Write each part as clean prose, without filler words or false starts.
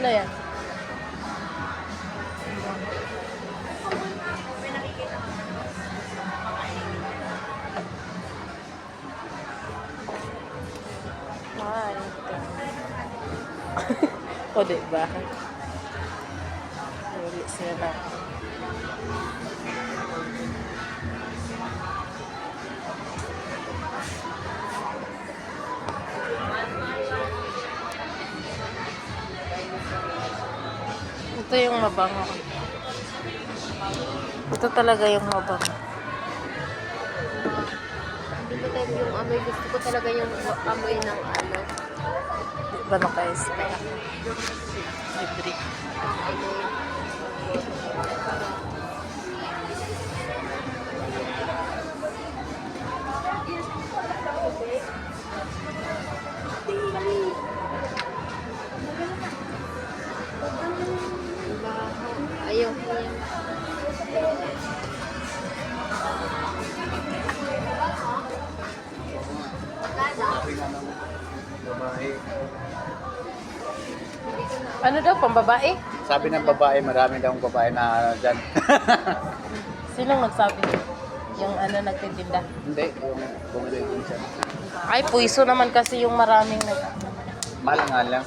Ano yan? Ay, o, diba? Huli sila. Ito yung mabango. Ito talaga yung mabango. Hindi ko tayo yung amoy. Gusto ko talaga yung amoy ng ano. Di ba naka-spray? Libre. Amoy. Ayaw ko yan. Ano daw, pambabae? Sabi ng babae, marami daw babae na dyan. Sinong nagsabi? Yung ano, nagtitinda? Hindi, yung bumili din siya. Ay, puiso naman kasi yung maraming nag... Mahal nga lang.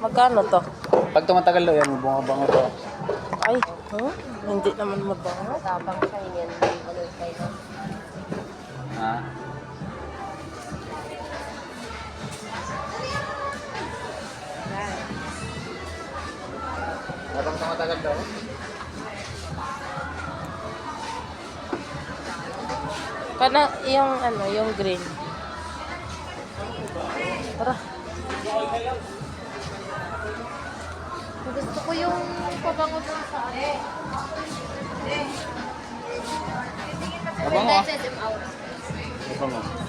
Magkano to? Pag tumatagal daw yan, bunga-bunga to. Ay, hindi naman mabango. Tabang siya yan. Ano kayo? Ha? Habang tumatagal daw? Kana yung ano, yung green. Tara. Gusto ko yung pabango dun sa ano. Mabango ah. Set them out. Mabango.